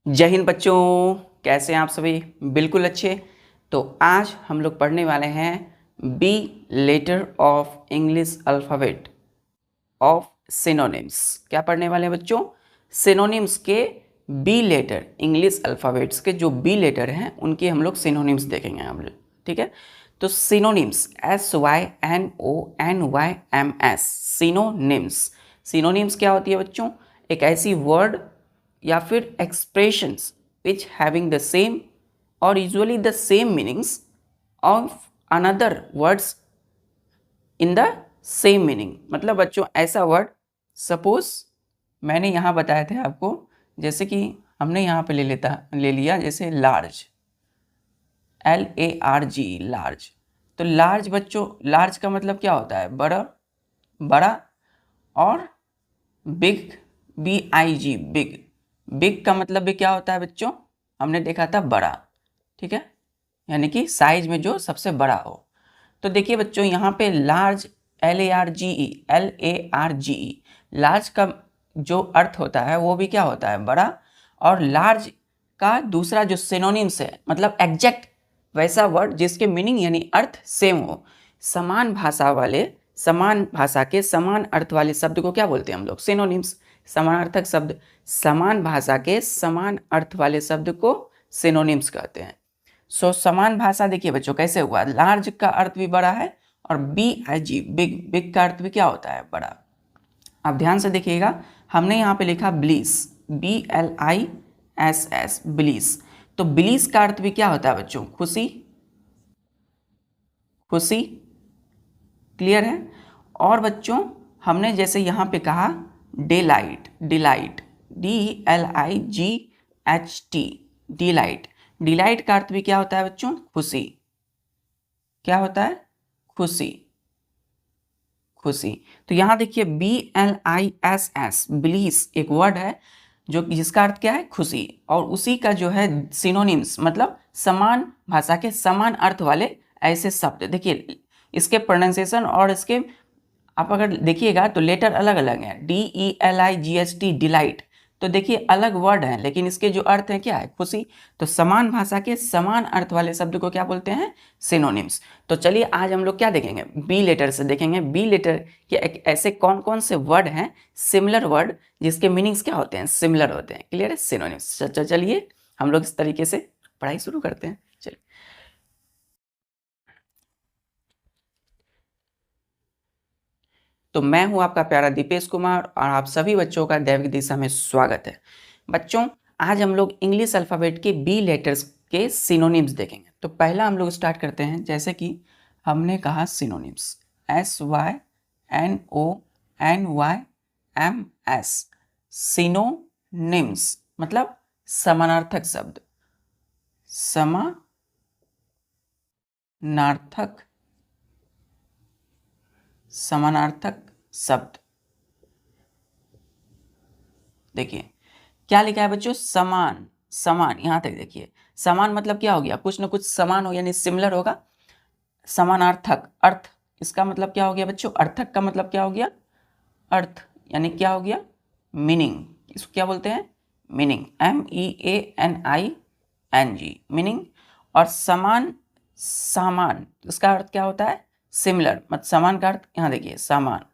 जय हिंद बच्चों, कैसे हैं आप सभी? बिल्कुल अच्छे। तो आज हम लोग पढ़ने वाले हैं B letter of English alphabet of synonyms. क्या पढ़ने वाले हैं बच्चों? सिनोनिम्स के बी लेटर, इंग्लिश अल्फ़ाबेट्स के जो बी लेटर हैं उनके हम लोग सिनोनिम्स देखेंगे हम लोग। ठीक है, तो सिनोनिम्स SYNONYMS, सिनोनिम्स। सिनोनिम्स क्या होती है बच्चों? एक ऐसी वर्ड या फिर expressions which having the same or usually the same meanings of another words in the same meaning. मतलब बच्चों ऐसा वर्ड, सपोज मैंने यहाँ बताया था आपको, जैसे कि हमने यहाँ पे ले लिया जैसे लार्ज, LARG, लार्ज। तो लार्ज बच्चों, लार्ज का मतलब क्या होता है? बड़ा, बड़ा। और बिग, BIG, बिग। बिग का मतलब भी क्या होता है बच्चों? हमने देखा था बड़ा। ठीक है, यानी कि साइज में जो सबसे बड़ा हो। तो देखिए बच्चों यहाँ पे लार्ज, LARGE, लार्ज का जो अर्थ होता है वो भी क्या होता है? बड़ा। और लार्ज का दूसरा जो सिनोनिम्स है, मतलब एग्जैक्ट वैसा वर्ड जिसके मीनिंग यानी अर्थ सेम हो। समान भाषा वाले, समान भाषा के समान अर्थ वाले शब्द को क्या बोलते हैं हम लोग? सिनोनिम्स। समानार्थक शब्द, समान भाषा के समान अर्थ वाले शब्द को सिनोनिम्स कहते हैं। सो समान भाषा देखिए बच्चों कैसे हुआ? लार्ज का अर्थ भी बड़ा है और BIG, बिग, बिग का अर्थ भी क्या होता है? बड़ा। अब ध्यान से देखिएगा, हमने यहाँ पे लिखा ब्लीस, BLISS, ब्लीस। तो ब्लीस का अर्थ भी क्या होता है बच्चों? खुशी, खुशी। क्लियर है? और बच्चों हमने जैसे यहाँ पे कहा delight, delight, DLIGHT, delight. Delight का अर्थ भी क्या होता है बच्चों? खुशी। क्या होता है? खुशी, खुशी। तो यहाँ देखिए BLISS, ब्लीस एक वर्ड है जो जिसका अर्थ क्या है? खुशी। और उसी का जो है सिनोनिम्स, मतलब समान भाषा के समान अर्थ वाले ऐसे शब्द देखिए, इसके प्रोनाउंसिएशन और इसके आप अगर देखिएगा तो लेटर अलग अलग हैं। DELIGHT, delight. तो देखिए अलग वर्ड हैं लेकिन इसके जो अर्थ हैं क्या है? खुशी। तो समान भाषा के समान अर्थ वाले शब्द को क्या बोलते हैं? सिनोनिम्स। तो चलिए आज हम लोग क्या देखेंगे? बी लेटर से देखेंगे। बी लेटर के ऐसे कौन कौन से वर्ड हैं, सिमिलर वर्ड, जिसके मीनिंग्स क्या होते हैं? सिमिलर होते हैं। क्लियर है? सिनोनिम्स। चलिए हम लोग इस तरीके से पढ़ाई शुरू करते हैं। चलिए, तो मैं हूं आपका प्यारा दीपेश कुमार और आप सभी बच्चों का दैविक दिशा में स्वागत है। बच्चों आज हम लोग इंग्लिश अल्फ़ाबेट के बी लेटर्स के सिनोनिम्स देखेंगे। तो पहला हम लोग स्टार्ट करते हैं, जैसे कि हमने कहा सिनोनिम्स, SYNONYMS, सिनोनिम्स मतलब समानार्थक शब्द, समानार्थक, समानार्थक शब्द। देखिए क्या लिखा है बच्चों? समान, समान। यहां तक देखिए, समान मतलब क्या हो गया? कुछ ना कुछ समान हो यानी सिमिलर होगा। समानार्थक, अर्थ, इसका मतलब क्या हो गया बच्चों? अर्थक का मतलब क्या हो गया? अर्थ, यानी क्या हो गया? मीनिंग। इसको क्या बोलते हैं? Meaning, MEANING, meaning. और समान, सामान, इसका अर्थ क्या होता है? सिमिलर। मतलब समान का अर्थ यहां देखिए, समान।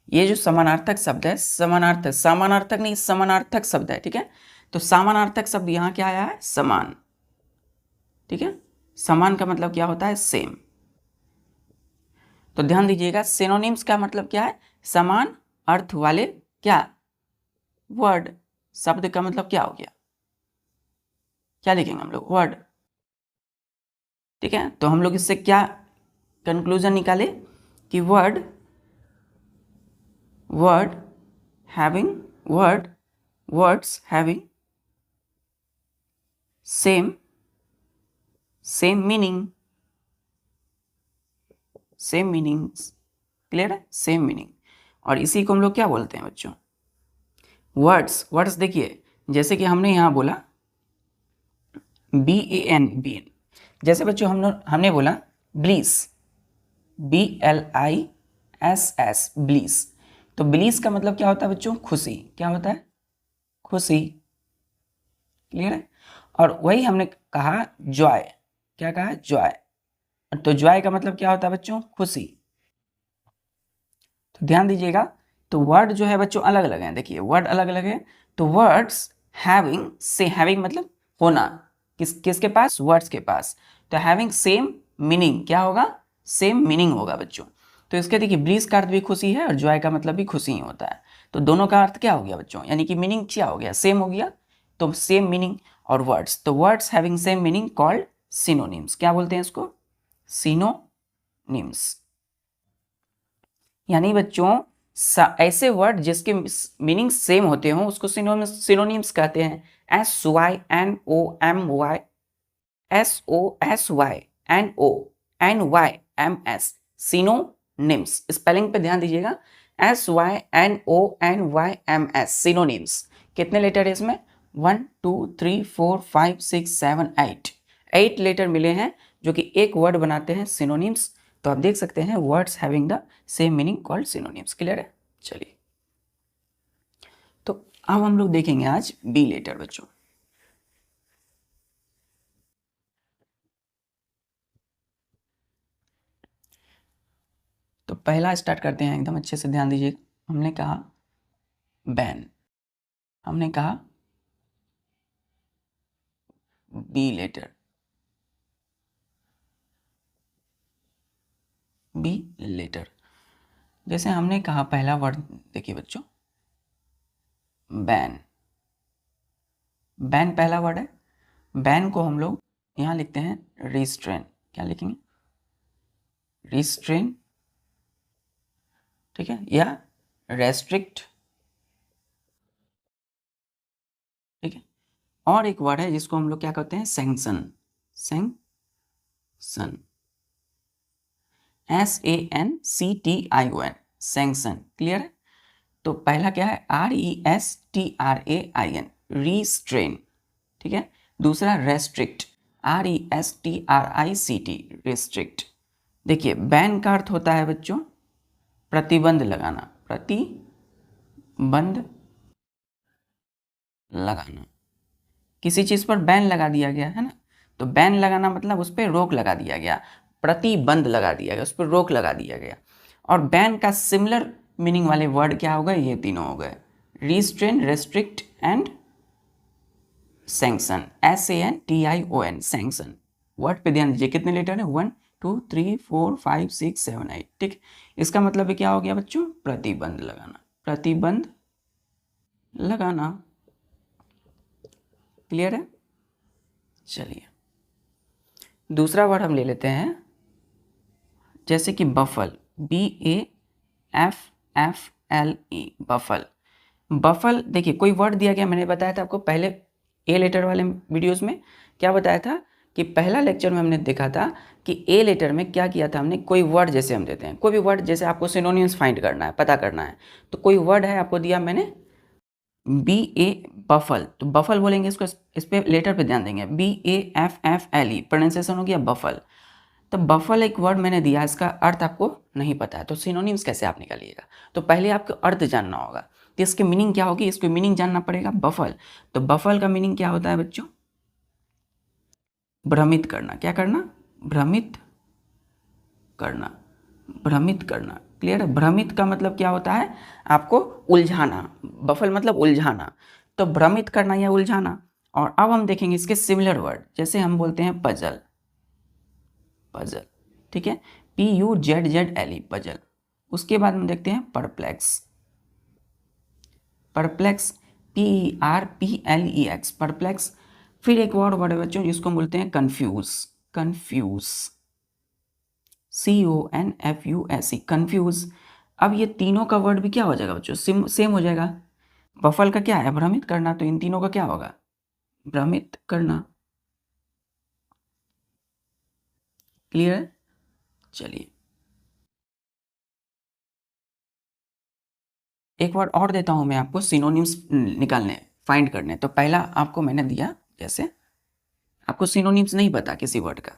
ये जो समानार्थक शब्द है, समानार्थक, समानार्थक नहीं, समानार्थक शब्द है। ठीक है, तो समानार्थक शब्द यहां क्या आया है? समान। ठीक है, समान का मतलब क्या होता है? सेम। तो ध्यान दीजिएगा, सिनोनिम्स का मतलब क्या है? समान अर्थ वाले क्या वर्ड, शब्द का मतलब क्या हो गया? क्या लिखेंगे हम लोग? वर्ड। ठीक है, तो हम लोग इससे क्या कंक्लूजन निकाले कि word, word having, word, words having same, same meaning, same meanings. Clear है? Same meaning. और इसी को हम लोग क्या बोलते हैं बच्चों? वर्ड्स। वर्ड्स देखिए, जैसे कि हमने यहाँ बोला BAN, BN। जैसे बच्चों हमने बोला ब्लीस, BLISS, ब्लीस। तो ब्लीस का मतलब क्या होता है बच्चों? खुशी। क्या होता है? खुशी। क्लियर है। और वही हमने कहा जॉय, क्या कहा, जॉय। तो जॉय का मतलब क्या होता है बच्चों, खुशी। तो ध्यान दीजिएगा, तो वर्ड जो है बच्चों अलग अलग हैं, देखिए वर्ड अलग अलग है। तो वर्ड्स हैविंग, से हैविंग मतलब होना, किसके पास, वर्ड्स के पास। तो हैविंग सेम मीनिंग क्या होगा, सेम मीनिंग होगा बच्चों। तो इसके देखिए ब्लीस का अर्थ भी खुशी है और जॉय का मतलब भी खुशी ही होता है। तो दोनों का अर्थ क्या हो गया बच्चों, यानी कि मीनिंग क्या हो गया, सेम हो गया। तो सेम मीनिंग और वर्ड्स, तो words having same meaning called synonyms, क्या बोलते हैं इसको, सिनोनिम्स। यानी बच्चों ऐसे वर्ड जिसके मीनिंग सेम होते हो उसको सिनोनिम्स कहते हैं। SYNOMY, SOSYNONYMS, synonyms. स्पेलिंग पे ध्यान दीजिएगा, SYNONYMS, सिनोनिम्स। कितने लेटर है इसमें, 1 2 3 4 5 6 7 8 लेटर मिले हैं जो कि एक वर्ड बनाते हैं सिनोनिम्स। तो आप देख सकते हैं words having the same meaning called synonyms. Clear है। चलिए, तो अब हम लोग देखेंगे आज बी लेटर बच्चों। तो पहला स्टार्ट करते हैं, एकदम अच्छे से ध्यान दीजिए। हमने कहा बैन, हमने कहा बी लेटर, बी लेटर। जैसे हमने कहा पहला वर्ड, देखिए बच्चों बैन, बैन पहला वर्ड है। बैन को हम लोग यहाँ लिखते हैं रिस्ट्रेन, क्या लिखेंगे, रिस्ट्रेन, ठीक है, या रेस्ट्रिक्ट, ठीक है। और एक वर्ड है जिसको हम लोग क्या कहते हैं, sanction, sanction, SANCTION, sanction. Clear है। तो पहला क्या है, RESTRAIN, रिस्ट्रेन, ठीक है। दूसरा रेस्ट्रिक्ट, RESTRICT, रिस्ट्रिक्ट। देखिए बैन का अर्थ होता है बच्चों प्रतिबंध लगाना, प्रतिबंध लगाना। किसी चीज़ पर बैन लगा दिया गया है ना, तो बैन लगाना मतलब उस पर रोक लगा दिया गया, प्रतिबंध लगा दिया गया, उस पर रोक लगा दिया गया। और बैन का सिमिलर मीनिंग वाले वर्ड क्या हो गए, ये तीनों हो गए, restrain, restrict and sanction, SANTION, sanction. Word पे ध्यान दीजिए, कितने लेटर है, 1 2 3 4 5 6 7 8, ठीक। इसका मतलब क्या हो गया बच्चों, प्रतिबंध लगाना, प्रतिबंध लगाना। क्लियर है। चलिए दूसरा वर्ड हम ले लेते हैं, जैसे कि बफल, BAFFLE, बफल। बफल देखिए कोई वर्ड दिया गया, मैंने बताया था आपको पहले ए लेटर वाले वीडियोस में क्या बताया था, कि पहला लेक्चर में हमने देखा था कि ए लेटर में क्या किया था हमने, कोई वर्ड जैसे हम देते हैं, कोई भी वर्ड जैसे आपको सिनोनिम्स फाइंड करना है, पता करना है, तो कोई वर्ड है आपको दिया मैंने BA, बफल, तो बफल बोलेंगे इसको, इस पे लेटर पे ध्यान देंगे, BAFFLE, प्रोनाउंसिएशन हो गया बफल। तो बफल एक वर्ड मैंने दिया, इसका अर्थ आपको नहीं पता है, तो सिनोनिम्स कैसे आप निकालिएगा, तो पहले आपको अर्थ जानना होगा, तो इसकी मीनिंग क्या होगी, इसको मीनिंग जानना पड़ेगा, बफल। तो बफल का मीनिंग क्या होता है बच्चों, भ्रमित करना, क्या करना, भ्रमित करना, भ्रमित करना। क्लियर है। भ्रमित का मतलब क्या होता है, आपको उलझाना, बफल मतलब उलझाना, तो भ्रमित करना या उलझाना। और अब हम देखेंगे इसके सिमिलर वर्ड, जैसे हम बोलते हैं पजल, पजल, ठीक है, PUZZLE, पजल। उसके बाद हम देखते हैं परप्लेक्स, परप्लेक्स, PERPLEX, परप्लेक्स। फिर एक और वर्ड है बच्चों जिसको हम बोलते हैं कंफ्यूज, कंफ्यूज, CONFUSE, कंफ्यूज। अब ये तीनों का वर्ड भी क्या हो जाएगा बच्चों, सेम हो जाएगा। बफल का क्या है, भ्रमित करना, तो इन तीनों का क्या होगा, भ्रमित करना। क्लियर है। चलिए एक वर्ड और देता हूं मैं आपको सिनोनिम्स निकालने, फाइंड करने। तो पहला आपको मैंने दिया, जैसे आपको सिनोनिम्स नहीं पता किसी वर्ड का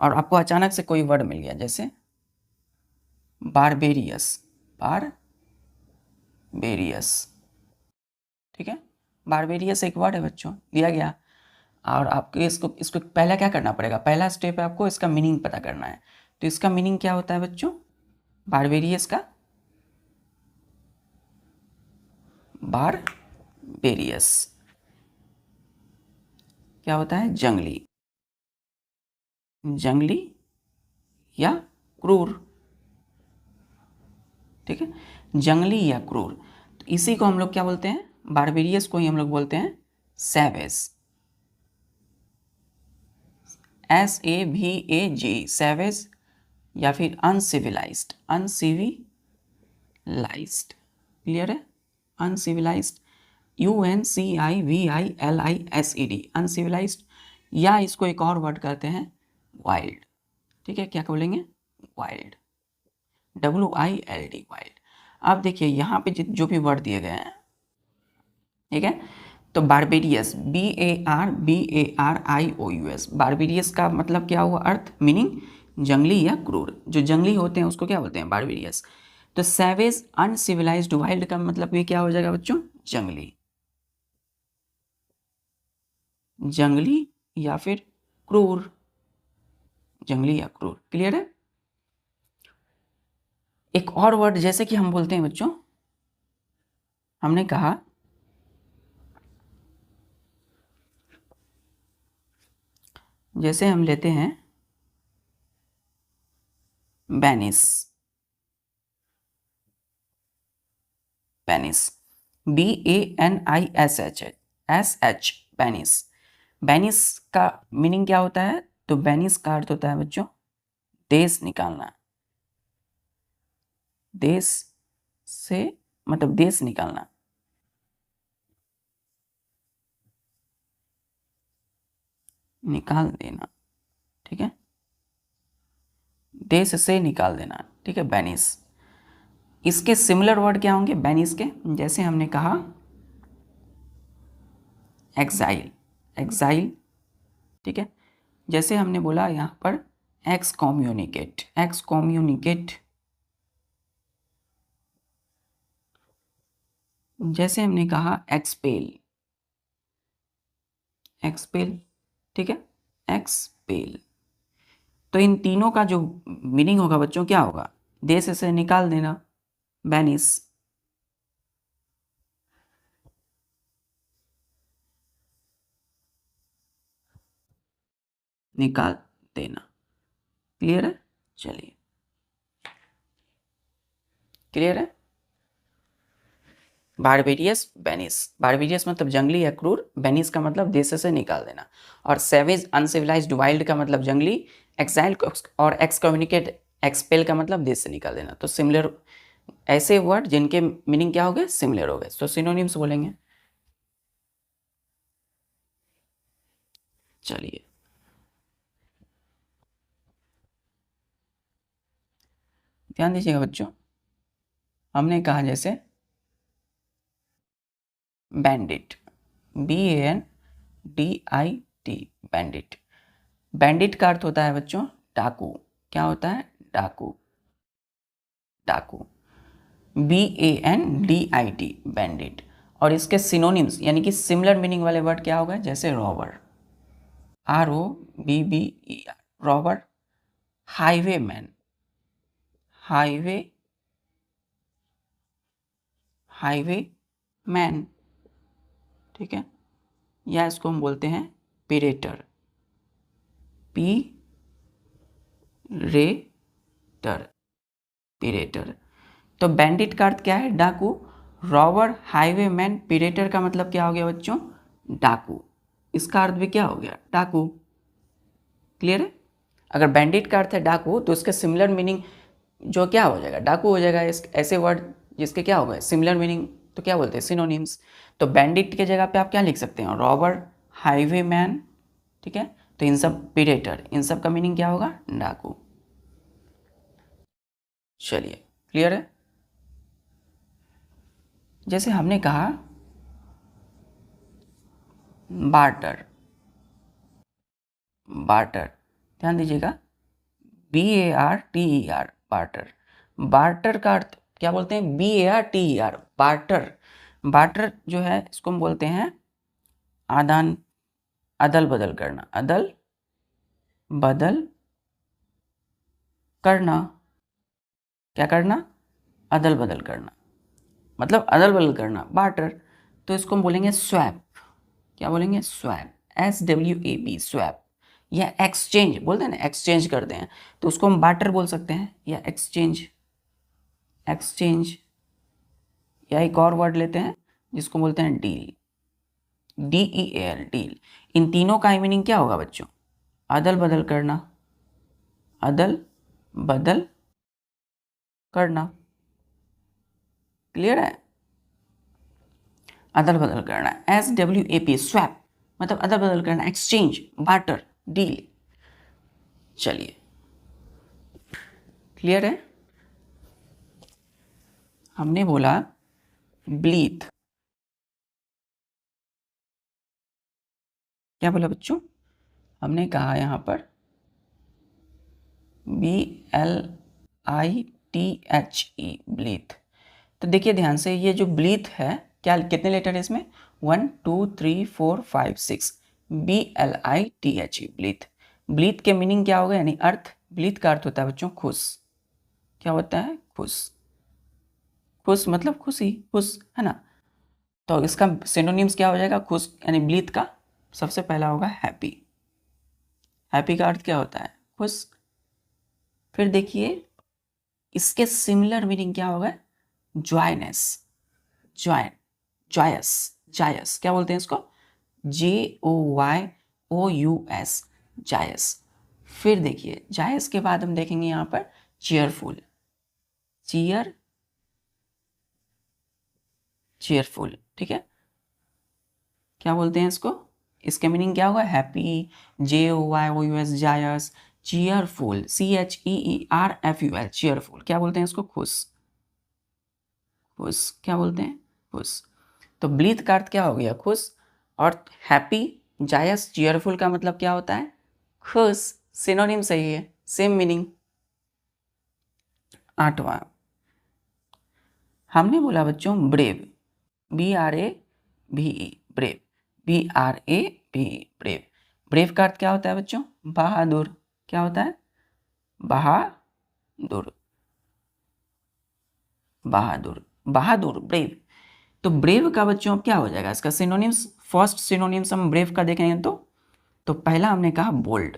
और आपको अचानक से कोई वर्ड मिल गया, जैसे बारबेरियस, बारबेरियस, ठीक है, बारबेरियस एक वर्ड है बच्चों, दिया गया। और आपको इसको पहला क्या करना पड़ेगा, पहला स्टेप है आपको इसका मीनिंग पता करना है। तो इसका मीनिंग क्या होता है बच्चों, बारबेरियस का, बारबेरियस क्या होता है, जंगली, जंगली या क्रूर। ठीक है, जंगली या क्रूर। तो इसी को हम लोग क्या बोलते हैं, बारबेरियस को ही हम लोग बोलते हैं सैवेज, SAVAG, सैवेज, या फिर अनसिविलाइज्ड, अनसिविलाइज्ड, क्लियर है, अनसिविलाइज्ड, UNCIVILISED, अनसिविलाइज्ड, या इसको एक और वर्ड कहते हैं वाइल्ड। ठीक है, क्या बोलेंगे, वाइल्ड, WILD, वाइल्ड। अब देखिए यहाँ पे जो भी वर्ड दिए गए हैं, ठीक है, तो बारबेरियस, BARBARIOUS, बारबेरियस का मतलब क्या हुआ, अर्थ, मीनिंग जंगली या क्रूर। जो जंगली होते हैं उसको क्या बोलते हैं, बारबेरियस। तो सैवेज, अनसिविलाइज्ड, वाइल्ड का मतलब भी क्या हो जाएगा बच्चों, जंगली, जंगली या फिर क्रूर, जंगली या क्रूर, क्लियर है। एक और वर्ड जैसे कि हम बोलते हैं बच्चों, हमने कहा जैसे हम लेते हैं बेनिस, बेनिस, BANISH, बेनिस। बेनिस का मीनिंग क्या होता है, तो बेनिस का अर्थ होता है बच्चों देश निकालना, देश से मतलब देश निकालना, निकाल देना, ठीक है, देश से निकाल देना, ठीक है, बेनिस। इसके सिमिलर वर्ड क्या होंगे बेनिस के, जैसे हमने कहा एक्साइल, एक्साइल, ठीक है, जैसे हमने बोला यहाँ पर एक्सकॉम्युनिकेट, एक्सकॉम्युनिकेट, जैसे हमने कहा एक्सपेल, एक्सपेल, ठीक है, एक्सपेल। तो इन तीनों का जो मीनिंग होगा बच्चों क्या होगा, देश से निकाल देना, बेनिस, निकाल देना, क्लियर है, चलिए, क्लियर है। बारबेरियस, बेनिस, बारबेरियस मतलब जंगली या क्रूर, बेनिस का मतलब देश से निकाल देना, और सेवेज, अनसिविलाइज्ड, वाइल्ड का मतलब जंगली, एक्साइल और एक्सकम्युनिकेट, एक्सपेल का मतलब देश से निकाल देना। तो सिमिलर ऐसे वर्ड जिनके मीनिंग क्या हो गए, सिमिलर हो गए, तो सिनोनिम्स बोलेंगे। चलिए, ध्यान दीजिएगा बच्चों, हमने कहा जैसे बैंडिट, BANDIT, बैंडिट। बैंडिट का अर्थ होता है बच्चों डाकू, क्या होता है, डाकू, डाकू, BANDIT, बैंडिट। और इसके सिनोनिम्स यानी कि सिमिलर मीनिंग वाले वर्ड क्या होगा, जैसे robber, ROBBER, robber, highway man, highway, highway man, ठीक है, या इसको हम बोलते हैं पिरेटर, पिरेटर, पिरेटर। तो बैंडिट का अर्थ क्या है, डाकू, रॉबर, हाईवे मैन, पिरेटर का मतलब क्या हो गया बच्चों, डाकू, इसका अर्थ भी क्या हो गया, डाकू, क्लियर है। अगर बैंडिट का अर्थ है डाकू तो इसका सिमिलर मीनिंग जो क्या हो जाएगा, डाकू हो जाएगा। ऐसे वर्ड जिसके क्या हो गए सिमिलर मीनिंग तो क्या बोलते हैं, सिनोनिम्स। तो बैंडिट के जगह पे आप क्या लिख सकते हैं, रॉबर, हाईवे मैन, ठीक है, तो इन सब पिरेटर, इन सब का मीनिंग क्या होगा, डाकू। चलिए, क्लियर है। जैसे हमने कहा बार्टर, बार्टर, ध्यान दीजिएगा, BARTER, बार्टर। बार्टर का अर्थ क्या बोलते हैं, BARTER, बार्टर बार्टर जो है इसको हम बोलते हैं अदल बदल करना, अदल बदल करना। क्या करना? अदल बदल करना, मतलब अदल बदल करना, बार्टर। तो इसको हम बोलेंगे स्वैप। क्या बोलेंगे? Swap, SWAP, swap. या एक्सचेंज बोलते हैं ना, एक्सचेंज करते हैं, तो उसको हम बार्टर बोल सकते हैं या एक्सचेंज। एक्सचेंज, या एक और वर्ड लेते हैं जिसको बोलते हैं डील, DEAL, डील। इन तीनों का मीनिंग क्या होगा बच्चों? अदल बदल करना, अदल बदल करना। क्लियर है? अदल बदल करना, SWAP, स्वैप, मतलब अदल बदल करना, एक्सचेंज, बार्टर, डील। चलिए, क्लियर है? हमने बोला ब्लीथ। क्या बोला बच्चों? हमने कहा यहां पर BLITHE, ब्लीथ। तो देखिए ध्यान से, ये जो ब्लीथ है, क्या कितने लेटर है इसमें? 1 2 3 4 5 6, BLITHE, ब्लीथ। ब्लीथ के मीनिंग क्या होगा? यानी अर्थ। ब्लीथ का अर्थ होता है बच्चों खुश। क्या होता है? खुश। खुश मतलब खुशी, खुश, है ना? तो इसका सिनोनिम्स क्या हो जाएगा? खुश, यानी ब्लीथ का सबसे पहला होगा हैप्पी। हैप्पी का अर्थ क्या होता है? खुश। फिर देखिए इसके सिमिलर मीनिंग क्या होगा? जॉयनेस, जॉय, जॉयस, जायस। क्या बोलते हैं इसको? JOYOUS, जायस। फिर देखिए जायस के बाद हम देखेंगे यहाँ पर चीयरफुल, चीयरफुल, ठीक है? क्या बोलते हैं इसको? इसके मीनिंग क्या होगा? Happy, JOYOUS, Jais. Cheerful, CHEERFUL, cheerful. क्या बोलते हैं इसको? खुश, खुश। क्या बोलते हैं? खुश। तो ब्लीथ का अर्थ क्या हो गया? खुश। और हैप्पी, जायस, चीयरफुल का मतलब क्या होता है? खुश। सिनोनिम सही है, सेम मीनिंग। 8वां हमने बोला बच्चों brave, BRAVE, brave, BRAVE, brave. Brave का अर्थ क्या होता है बच्चों? बहादुर। क्या होता है? बहादुर, बहादुर, बहादुर, ब्रेव। तो ब्रेव का बच्चों अब क्या हो जाएगा? इसका सिनोनिम्स, फर्स्ट सिनोनिम्स हम ब्रेव का देखेंगे तो पहला हमने कहा बोल्ड,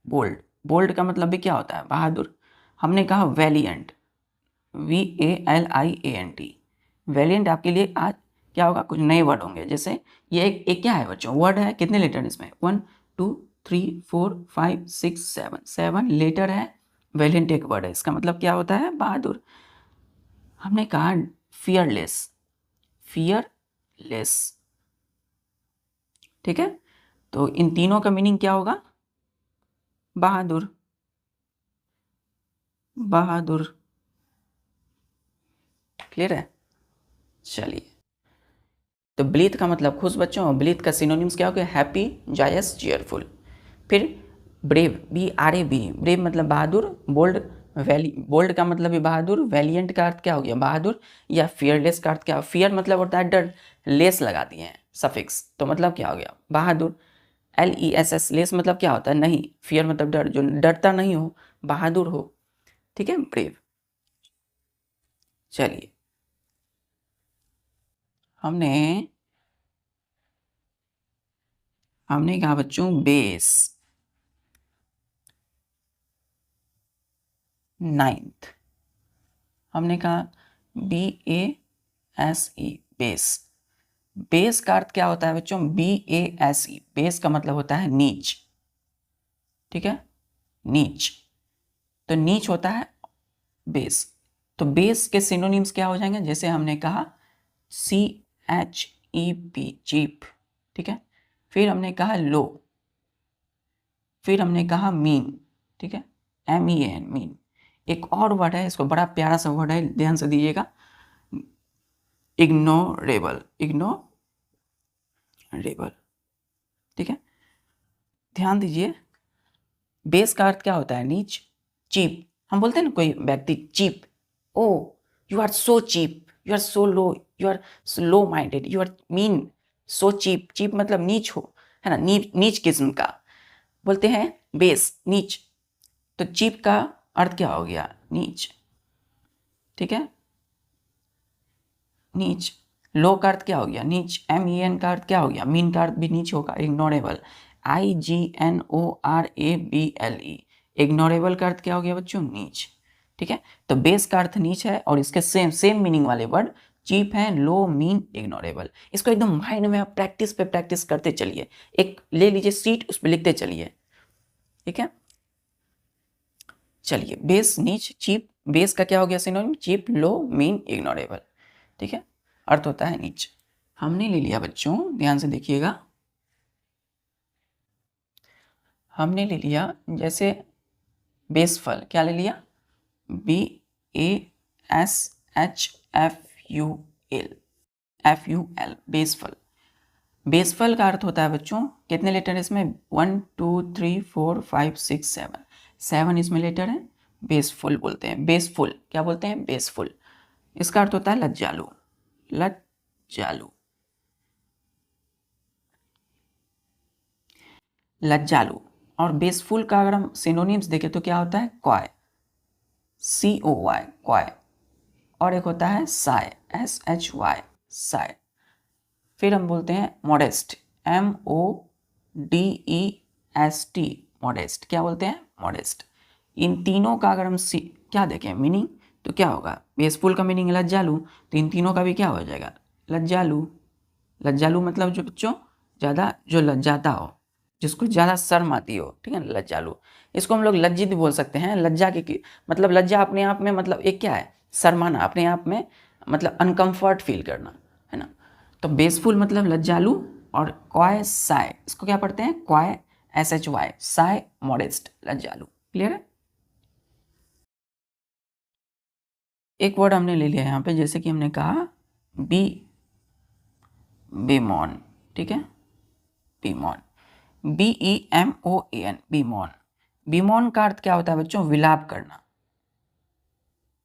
बोल्ड। बोल्ड का मतलब भी क्या होता है? बहादुर। हमने कहा वैलियंट, VALIANT, वैलियंट। आपके लिए आज क्या होगा? कुछ नए वर्ड होंगे। जैसे ये एक क्या है बच्चों? वर्ड है। कितने लेटर इसमें? 1 2 3 4 5 6 7, 7 लेटर है। वैलियंट एक वर्ड है, इसका मतलब क्या होता है? बहादुर। हमने कहा फियरलेस, फियरलेस, ठीक है? तो इन तीनों का मीनिंग क्या होगा? बहादुर, बहादुर। क्लियर है? चलिए, तो ब्लीथ का मतलब खुश बच्चों। ब्लीथ का सिनोनिम्स क्या हो गया? Happy, Jais, cheerful. फिर ब्रेव, BRAV, ब्रेव मतलब बहादुर। बोल्ड, बोल्ड का मतलब भी बहादुर। वैलियंट का अर्थ क्या हो गया? बहादुर। या फियरलेस का अर्थ क्या? फियर मतलब होता है डर, लेस लगा दिए हैं सफिक्स, तो मतलब क्या हो गया? बहादुर। LESS, लेस मतलब क्या होता है? नहीं। फियर मतलब डर, जो डरता नहीं हो, बहादुर हो, ठीक है? ब्रेव। चलिए, हमने हमने कहा बच्चों बेस, 9th हमने कहा BASE, बेस। बेस का अर्थ क्या होता है बच्चों? BASE, बेस का मतलब होता है नीच, ठीक है? नीच। तो नीच होता है बेस। तो बेस के सिनोनिम्स क्या हो जाएंगे? जैसे हमने कहा CHEP, चीप, ठीक है? फिर हमने कहा लो, फिर हमने कहा मीन, ठीक है? MEAN, mean. एक और वर्ड है, इसको बड़ा प्यारा सा वर्ड है, ध्यान से दीजिएगा, इग्नोरेबल, इग्नोरेबल, ठीक है? ध्यान दीजिए, बेस का अर्थ क्या होता है? नीच, चीप। हम बोलते हैं ना कोई व्यक्ति cheap, oh you are so cheap, you are so low, you are low minded, you are mean, so cheap, cheap मतलब नीच हो, है ना, नीच किस्म का, बोलते हैं बेस, नीच। तो चीप का अर्थ क्या हो गया, नीच, ठीक है, नीच। लो का अर्थ क्या हो गया, नीच। MEN का अर्थ क्या हो गया, मीन का अर्थ भी नीच होगा, इग्नोरेबल, IGNORABLE, इग्नोरेबल का अर्थ क्या हो गया बच्चों, नीच, ठीक है। तो बेस का अर्थ नीच है और इसके सेम मीनिंग वाले वर्ड चीप है, लो, मीन, इग्नोरेबल। इसको एकदम माइंड में आप प्रैक्टिस पे प्रैक्टिस करते चलिए, एक ले लीजिए सीट, उस पर लिखते चलिए, ठीक है। चलिए, बेस, नीच, चीप, बेस का क्या हो गया सिनोनिम, चीप, लो, मीन, इग्नोरेबल, ठीक है, अर्थ होता है नीच। हमने ले लिया बच्चों, ध्यान से देखिएगा, हमने ले लिया जैसे बेसफल, क्या ले लिया, BASHFUL, बेसफल। बेसफल का अर्थ होता है बच्चों, कितने लेटर है इसमें, 1 2 3 4 5 6 7, 7 इसमें लेटर है, बेसफुल बोलते हैं, बेसफुल क्या बोलते हैं, बेसफुल। इसका अर्थ होता है लज्जालु, लज्जालु, लज्जालु। और बेसफुल का अगर हम सिनोनिम्स देखें तो क्या होता है, क्वाय, COY, क्वाय। और एक होता है साय, SHY, साय। फिर हम बोलते हैं मॉडेस्ट, MODEST, मॉडेस्ट, क्या बोलते हैं, मॉडेस्ट। इन तीनों का अगर हम क्या देखें मीनिंग, तो क्या होगा, बेसफुल का मीनिंग लज्जालु, तो इन तीनों का भी क्या हो जाएगा, लज्जालु। लज्जालु मतलब जो बच्चों ज़्यादा जो लज्जाता हो, जिसको ज़्यादा शर्म आती हो, ठीक है ना, लज्जालु। इसको हम लोग लज्जित भी बोल सकते हैं, लज्जा की मतलब लज्जा अपने आप में मतलब एक क्या है, शर्माना, अपने आप में मतलब अनकम्फर्ट फील करना, है ना। तो बेसफुल मतलब लज्जालु, और क्वाय साय, इसको क्या पढ़ते हैं, क्वाय SHY, साय मॉडेस्ट, लज्जालु। क्लियर है। एक वर्ड हमने ले लिया यहाँ पे, जैसे कि हमने कहा बेमॉन, ठीक है, बीमॉन, BEMOAN, बीमॉन। बीमॉन का अर्थ क्या होता है बच्चों, विलाप करना,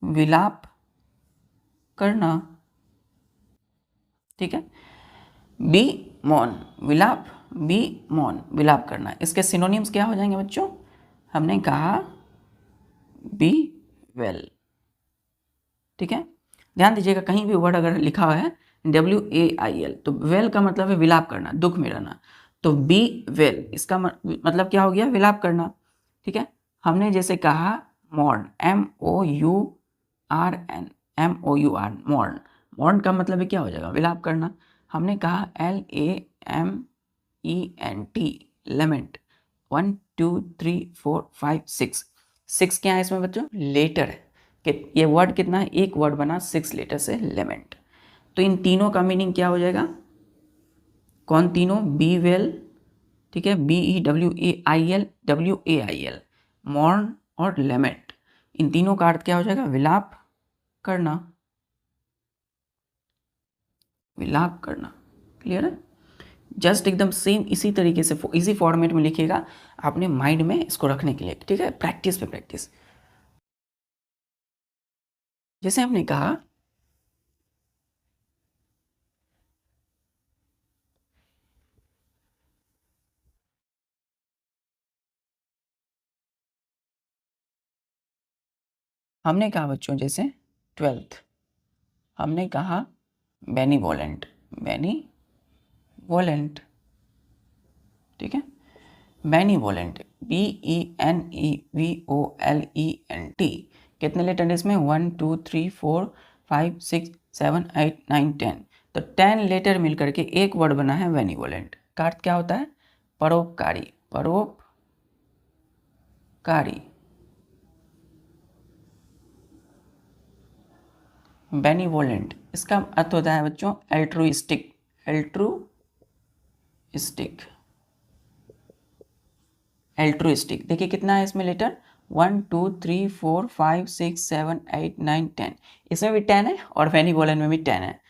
विलाप करना, ठीक है। बीमॉन विलाप, बीमॉन विलाप करना। इसके सिनोनिम्स क्या हो जाएंगे बच्चों, हमने कहा बी वेल, ठीक है। ध्यान दीजिएगा, कहीं भी वर्ड अगर लिखा हुआ है WAIL, तो वेल का मतलब है विलाप करना, दुख में रहना। तो बी वेल इसका मतलब क्या हो गया, विलाप करना, ठीक है। हमने जैसे कहा मॉर्न, MOURN, मॉर्न, मॉर्न का मतलब है क्या हो जाएगा, विलाप करना। हमने कहा LAMENT, लेमेंट, 1 2 3 4 5 6, 6 क्या है इसमें बच्चों, लेटर है, ये वर्ड कितना है, एक वर्ड बना 6 लेटर से, लेमेंट। तो इन तीनों का मीनिंग क्या हो जाएगा, कौन तीनों, बी वेल, ठीक है, BEWAIL, मॉर्न और लेमेंट, इन तीनों का अर्थ क्या हो जाएगा, विलाप करना, विलाप करना। क्लियर है। जस्ट एकदम सेम इसी तरीके से इसी फॉर्मेट में लिखिएगा, आपने माइंड में इसको रखने के लिए, ठीक है, प्रैक्टिस पे प्रैक्टिस। जैसे हमने कहा बच्चों जैसे 12th, हमने कहा बेनीवोलेंट, बेनीवोलेंट, ठीक है, बेनीवोलेंट, BENEVOLENT। कितने लेटर है इसमें, 1 2 3 4 5 6 7 8 9 10। तो 10 लेटर मिलकर के एक वर्ड बना है बेनीवोलेंट। का अर्थ क्या होता है, परोपकारी, परोपकारी। बेनीवोलेंट इसका अर्थ होता है बच्चों एल्ट्रुइस्टिक, एल्ट्रुइस्टिक, एल्ट्रुइस्टिक। देखिए कितना है इसमें लेटर, 1 2 3 4 5 6 7 8 9 10, इसमें भी 10 है और बेनीवोलेंट में भी 10 है।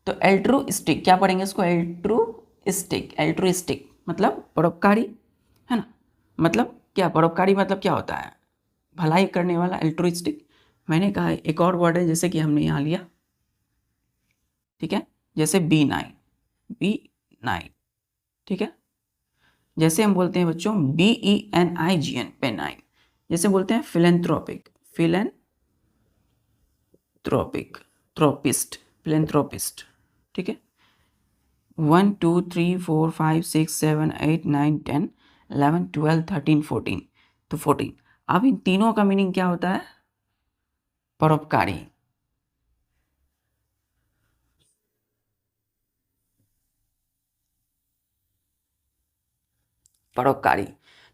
तो एल्ट्रुइस्टिक क्या पढ़ेंगे इसको, एल्ट्रुइस्टिक, एल्ट्रुइस्टिक मतलब परोपकारी, है ना। मतलब क्या, परोपकारी मतलब क्या होता है, भलाई करने वाला, एल्ट्रुइस्टिक। मैंने कहा एक और वर्ड है, जैसे कि हमने यहाँ लिया ठीक है, जैसे B9, B9, ठीक है। जैसे हम बोलते हैं बच्चों BENIGN, पेनाइन। जैसे बोलते हैं फिलेंथ्रोपिक, फिलेंथ्रोपिक, थ्रोपिस्ट, फिलेंथ्रोपिस्ट, ठीक है। 1 2 3 4 5 6 7 8 9 10 11 12 13 14, तो 14। अब इन तीनों का मीनिंग क्या होता है? परोपकारी। परोपकारी।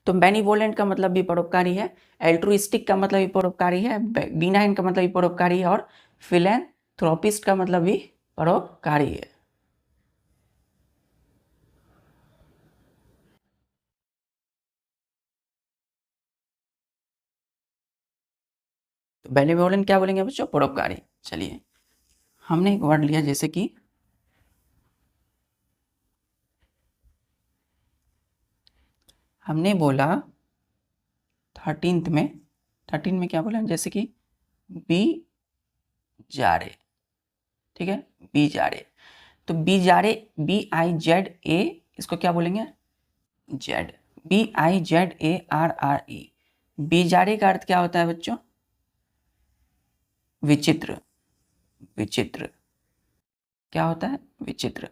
तो बेनिवोलेंट का मतलब भी परोपकारी है, एल्ट्रुइस्टिक का मतलब भी परोपकारी है, B9 का मतलब भी परोपकारी है, और फिलेंथ्रोपिस्ट का मतलब भी परोपकारी है। तो बेनिवोलेंट क्या बोलेंगे बच्चों? परोपकारी। चलिए, हमने एक वर्ड लिया जैसे कि हमने बोला 13 में क्या बोला? जैसे कि बी जारे, ठीक है, बी जारे। तो बी जारे, BIZA, इसको क्या बोलेंगे? Z, BIZARRE। बीजारे का अर्थ क्या होता है बच्चों? विचित्र, विचित्र। क्या होता है? विचित्र।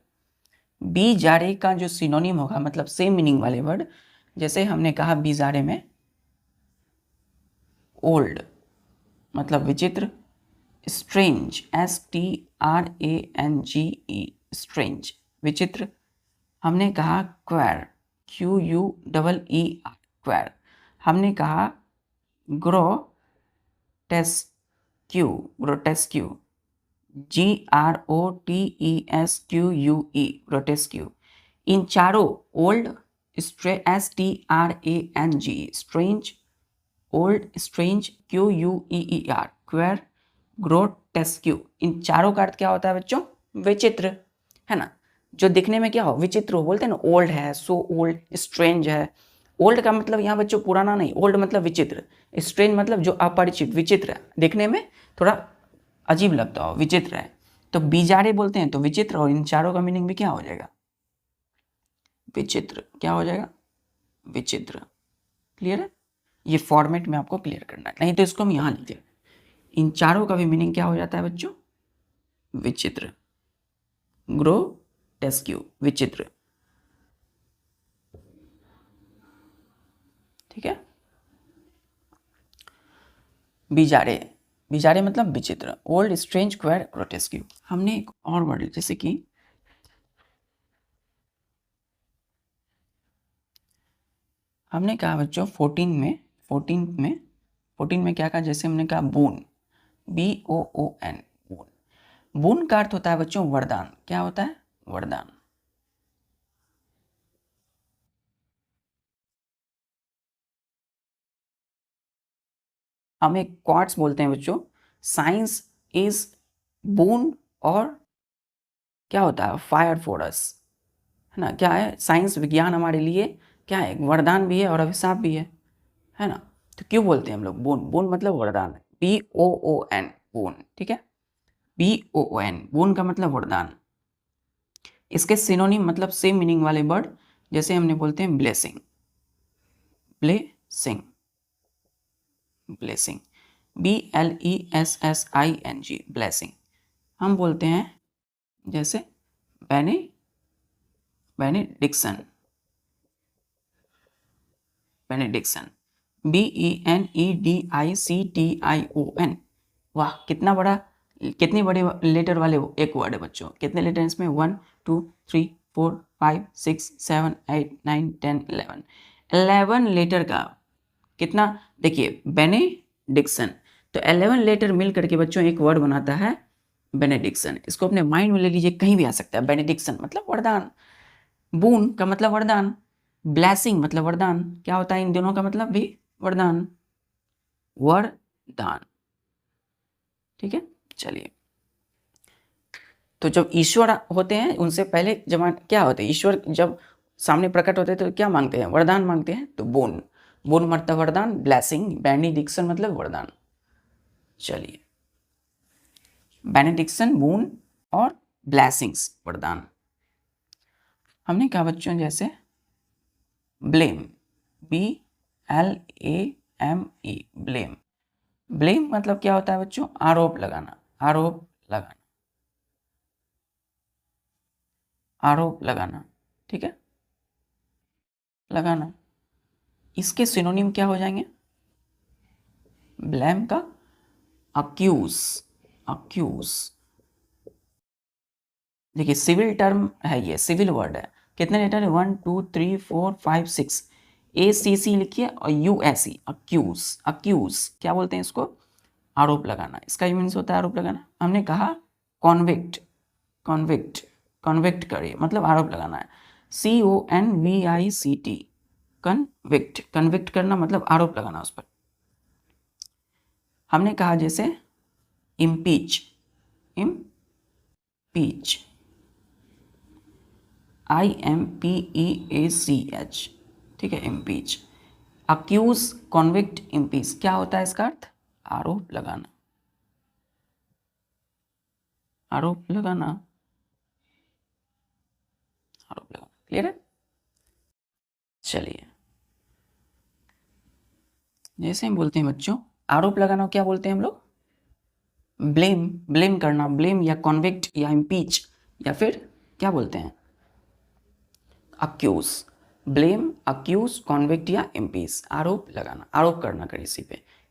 बीजारे का जो सिनोनिम होगा, मतलब सेम मीनिंग वाले वर्ड, जैसे हमने कहा बीजारे में ओल्ड मतलब विचित्र, स्ट्रेंज, STRANGE, स्ट्रेंज, विचित्र। हमने कहा क्वेर, QUEER, क्वेर। हमने कहा ग्रोटेस्क्यू, ग्रोटेस्क्यू, GROTESQUE, ग्रोटेस्क्यू। इन चारों, old, STRANGE, strange, old, strange, QUEER, क्वेर, ग्रोटेस्क्यू, इन चारों का अर्थ क्या होता है बच्चों? विचित्र, है ना। जो दिखने में क्या हो? विचित्र हो, बोलते हैं ना, ओल्ड है, सो ओल्ड, स्ट्रेंज है। ओल्ड का मतलब यहाँ बच्चों पुराना नहीं, ओल्ड मतलब विचित्र, स्ट्रेंज मतलब जो अपरिचित, विचित्र है, दिखने में थोड़ा अजीब लगता हो, विचित्र है। तो बीजारे बोलते हैं तो विचित्र, और इन चारों का मीनिंग भी क्या हो जाएगा? विचित्र। क्या हो जाएगा? विचित्र। क्लियर है? ये फॉर्मेट में आपको क्लियर करना है, नहीं तो इसको हम यहाँ लिखते हैं। इन चारों का भी मीनिंग क्या हो जाता है बच्चों? विचित्र, ग्रोटेस्क्यू, विचित्र, ठीक है। बीजारे, बीजारे मतलब विचित्र, ओल्ड, स्ट्रेंज, क्वेर, ग्रोटेस्क्यू। हमने एक और वर्ड जैसे कि हमने कहा बच्चों 14 में क्या कहा? जैसे हमने कहा बून, BOON, बून। बून का अर्थ होता है बच्चों वरदान। क्या होता है? वरदान। हम एक क्वार्ट्स बोलते हैं बच्चों, साइंस इज बून, और क्या होता है? फायर फॉर अस, है ना। क्या है? साइंस, विज्ञान हमारे लिए क्या है? वरदान भी है और अभिशाप भी है ना। तो क्यों बोलते हैं हम लोग बून? बून मतलब वरदान, BOON, बून, ठीक है, BOON, बून का मतलब वरदान। इसके सिनोनिम मतलब सेम मीनिंग वाले वर्ड, जैसे हमने बोलते हैं blessing, blessing, blessing, BLESSING, blessing. हम बोलते हैं जैसे बेने, बेनेडिक्शन, बेनेडिक्शन, BENEDICTION। वाह, कितना बड़ा, कितनी बड़ी लेटर वाले एक वर्ड है बच्चों। कितने लेटर इसमें? 1 2 3 4 5 6 7 8 9 10 11, 11 लेटर का कितना? देखिए बेनेडिक्शन, तो 11 लेटर मिल करके बच्चों एक वर्ड बनाता है बेनेडिक्शन। इसको अपने माइंड में ले लीजिए, कहीं भी आ सकता है। बेनेडिक्शन मतलब वरदान, बून का मतलब वरदान, ब्लेसिंग मतलब वरदान। क्या होता है इन दोनों का मतलब भी? वरदान, वरदान, ठीक है। चलिए, तो जब ईश्वर होते हैं उनसे पहले जब क्या होते हैं? ईश्वर जब सामने प्रकट होते हैं तो क्या मांगते हैं? वरदान मांगते हैं। तो बोन, बोन मतलब वरदान, ब्लेसिंग, बेनेडिक्शन मतलब वरदान। चलिए, बेनेडिक्शन, बोन और ब्लेसिंग्स, वरदान। हमने कहा बच्चों जैसे ब्लेम, BLAME, ब्लेम। ब्लेम मतलब क्या होता है बच्चों? आरोप लगाना, आरोप लगाना, आरोप लगाना, ठीक है, लगाना। इसके सिनोनिम क्या हो जाएंगे? ब्लेम का अक्यूज, अक्यूज। देखिए सिविल टर्म है, ये सिविल वर्ड है। कितने लेटर है? 1 2 3 4 5 6। ACC लिखिए और USE, अक्यूज। अक्यूज क्या बोलते हैं इसको? आरोप लगाना। इसका मीन्स होता है आरोप लगाना। हमने कहा कॉन्विक्ट, कॉन्विक्ट, कॉन्विक्ट करिए मतलब आरोप लगाना है। CONVICT, कन्विक्ट, कन्विक्ट करना मतलब आरोप लगाना उस पर। हमने कहा जैसे इम्पीच, इम्पीच, IMPEACH, ठीक है, इम्पीच। अक्यूज, कॉन्विक्ट, इम्पीच, क्या होता है इसका अर्थ? आरोप लगाना, आरोप लगाना, आरोप लगाना। क्लियर है? चलिए, जैसे हम बोलते हैं बच्चों आरोप लगाना, क्या बोलते हैं हम लोग? ब्लेम, ब्लेम करना, ब्लेम या कॉन्विक्ट या इम्पीच, या फिर क्या बोलते हैं? अक्यूज। ब्लेम, अक्यूज, कॉन्विक्ट या इम्पीच, आरोप लगाना, आरोप करना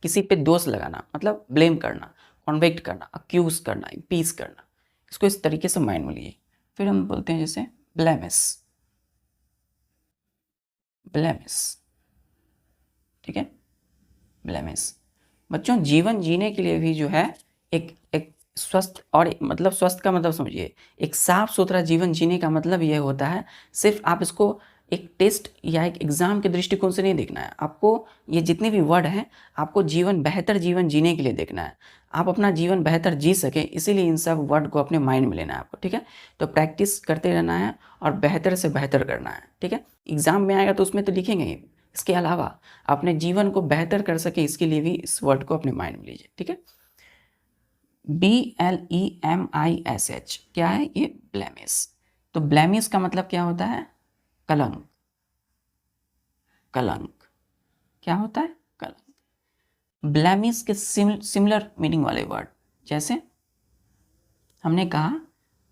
किसी पे दोष लगाना मतलब ब्लेम करना, कॉन्विक्ट करना, अक्यूज करना, इम्पीच करना। इसको इस तरीके से माइंड में लिए। फिर हम बोलते हैं जैसे ब्लेमिस, ब्लेमिस, ठीक है, ब्लेमिस। बच्चों जीवन जीने के लिए भी जो है एक स्वस्थ, और मतलब स्वस्थ का मतलब समझिए एक साफ सुथरा जीवन जीने का मतलब यह होता है, सिर्फ आप इसको एक टेस्ट या एक एग्जाम के दृष्टिकोण से नहीं देखना है। आपको ये जितने भी वर्ड हैं आपको जीवन, बेहतर जीवन जीने के लिए देखना है। आप अपना जीवन बेहतर जी सके इसीलिए इन सब वर्ड को अपने माइंड में लेना है आपको, ठीक है। तो प्रैक्टिस करते रहना है और बेहतर से बेहतर करना है, ठीक है। एग्जाम में आएगा तो उसमें तो लिखेंगे ही। इसके अलावा अपने जीवन को बेहतर कर सके इसके लिए भी इस वर्ड को अपने माइंड में लीजिए, ठीक है। BLEMISH क्या है ये? ब्लेमिस। तो ब्लेमिस का मतलब क्या होता है? कलंक, कलंक। क्या होता है? कलंक। ब्लेमिस के सिमिलर मीनिंग वाले वर्ड जैसे हमने कहा